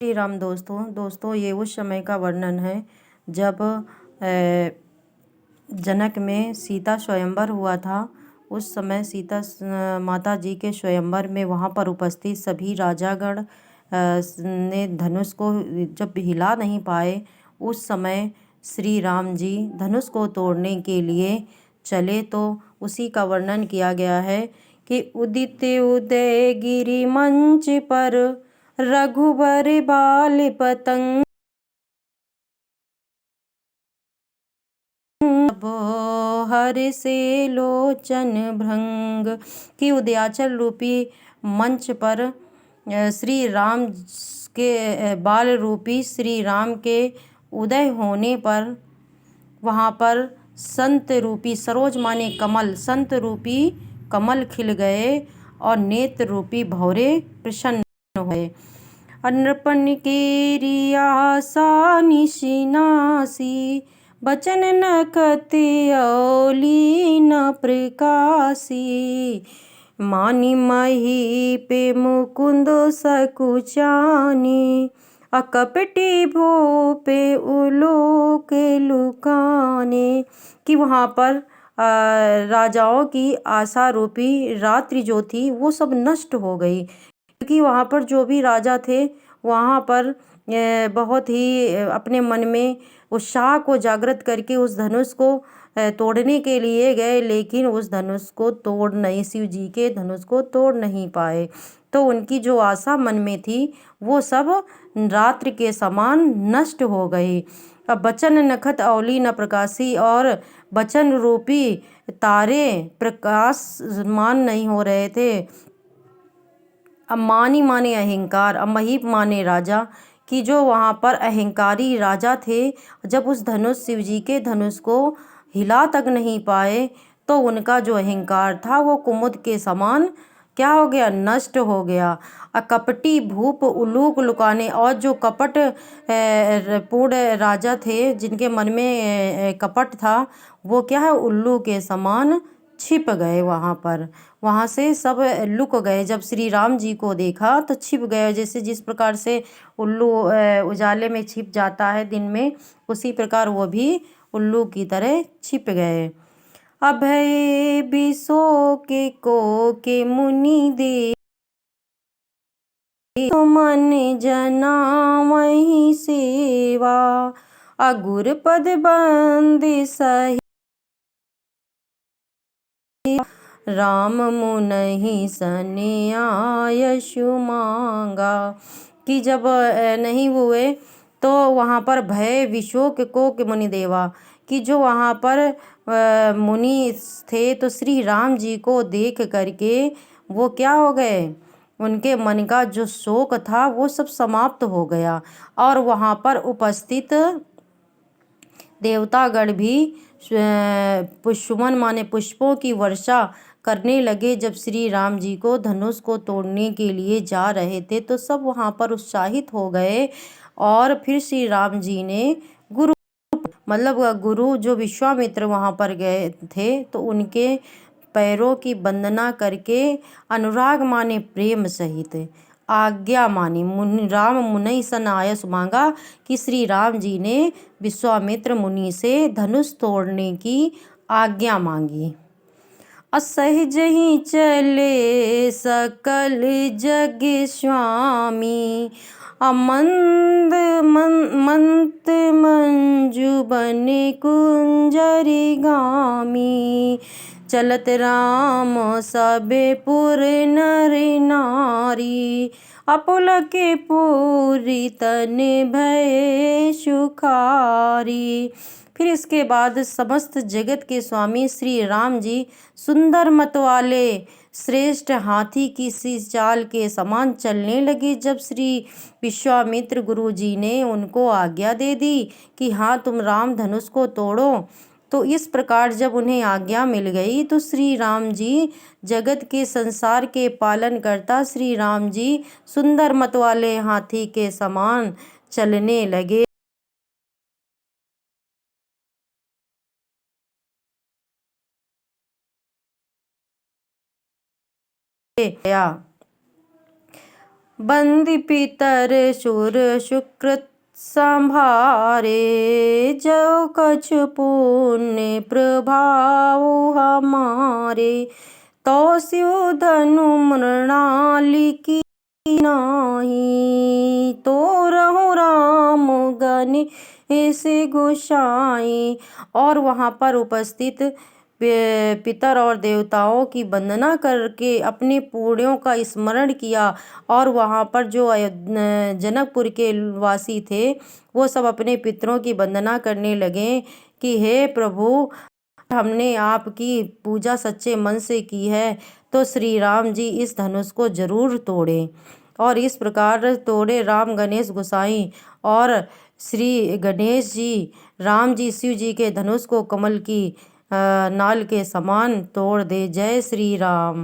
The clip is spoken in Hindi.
श्री राम। दोस्तों ये उस समय का वर्णन है जब जनक में सीता स्वयंवर हुआ था। उस समय सीता माता जी के स्वयंवर में वहाँ पर उपस्थित सभी राजागण ने धनुष को जब हिला नहीं पाए, उस समय श्री राम जी धनुष को तोड़ने के लिए चले। तो उसी का वर्णन किया गया है कि उदित उदय गिरि मंच पर रघुबर बाल पतंग हर से लोचन भृंग। की उदयाचल रूपी मंच पर श्री राम के बाल रूपी श्री राम के उदय होने पर वहाँ पर संत रूपी सरोज माने कमल, संत रूपी कमल खिल गए और नेत्र रूपी भौरे प्रसन्न हुए। नृपन के रियासा निशिनासी बचन नखत औली न प्रकाशी। मानी महीपे मुकुंद सकुचानी अकपटी भूपे उलोक लुकाने। कि वहाँ पर राजाओं की आशा रूपी रात्रि जो थी वो सब नष्ट हो गई, क्योंकि वहाँ पर जो भी राजा थे वहाँ पर बहुत ही अपने मन में उत्साह को जागृत करके उस धनुष को तोड़ने के लिए गए, लेकिन उस धनुष को तोड़ नहीं, शिव जी के धनुष को तोड़ नहीं पाए। तो उनकी जो आशा मन में थी वो सब रात्रि के समान नष्ट हो गई। अब बचन नखत औली न प्रकाशी, और बचन रूपी तारे प्रकाशमान नहीं हो रहे थे। अब मानी माने अहंकार, अब महीप माने राजा, कि जो वहाँ पर अहंकारी राजा थे, जब उस धनुष शिव जी के धनुष को हिला तक नहीं पाए तो उनका जो अहंकार था वो कुमुद के समान क्या हो गया, नष्ट हो गया। कपटी भूप उलूक लुकाने, और जो कपट पूर्ण राजा थे जिनके मन में कपट था वो क्या है, उल्लू के समान छिप गए। वहाँ पर वहाँ से सब लुक गए। जब श्री राम जी को देखा तो छिप गए, जैसे जिस प्रकार से उल्लू उजाले में छिप जाता है दिन में, उसी प्रकार वो भी उल्लू की तरह छिप गए। अभय बिसो के मुनि दे मन जना वही सेवा। अगुर पद बंद सही राम मुनहि सने आयशु मांगा। कि जब नहीं हुए तो वहाँ पर भय विशोक को के मुनि देवा, कि जो वहाँ पर मुनि थे तो श्री राम जी को देख करके वो क्या हो गए, उनके मन का जो शोक था वो सब समाप्त हो गया। और वहाँ पर उपस्थित देवतागण भी पुष्पवन माने पुष्पों की वर्षा करने लगे। जब श्री राम जी को धनुष को तोड़ने के लिए जा रहे थे तो सब वहाँ पर उत्साहित हो गए। और फिर श्री राम जी ने गुरु जो विश्वामित्र वहाँ पर गए थे तो उनके पैरों की वंदना करके अनुराग माने प्रेम सहित आज्ञा मानी राम मुनि सन आयस मांगा, कि श्री राम जी ने विश्वामित्र मुनि से धनुष तोड़ने की आज्ञा मांगी। असहज ही चले सकल जग स्वामी अमंद मंत मंजू बने कुंजरी गामी। चलत राम सबे पुर नर नारी अपुलके पूरी तन भय सुखारी। फिर इसके बाद समस्त जगत के स्वामी श्री राम जी सुंदर मत वाले श्रेष्ठ हाथी की सी चाल के समान चलने लगे। जब श्री विश्वामित्र गुरु जी ने उनको आज्ञा दे दी कि हाँ तुम राम धनुष को तोड़ो, तो इस प्रकार जब उन्हें आज्ञा मिल गई तो श्री राम जी जगत के संसार के पालन करता श्री राम जी सुंदर मत वाले हाथी के समान चलने लगे। बंदी पितर सुर सुकृत संभारे, जो कछ पुण्य प्रभाव हमारे, तो स्यु धनु मृणालिकी नाही, तो रहो राम गणेश गोसाई। और वहाँ पर उपस्थित पितर और देवताओं की वंदना करके अपने पुण्यों का स्मरण किया। और वहाँ पर जो जनकपुर के वासी थे वो सब अपने पितरों की वंदना करने लगे कि हे प्रभु, हमने आपकी पूजा सच्चे मन से की है, तो श्री राम जी इस धनुष को जरूर तोड़े। और इस प्रकार तोड़े राम गणेश गोसाई, और श्री गणेश जी राम जी शिव जी के धनुष को कमल की नाल के समान तोड़ दे। जय श्री राम।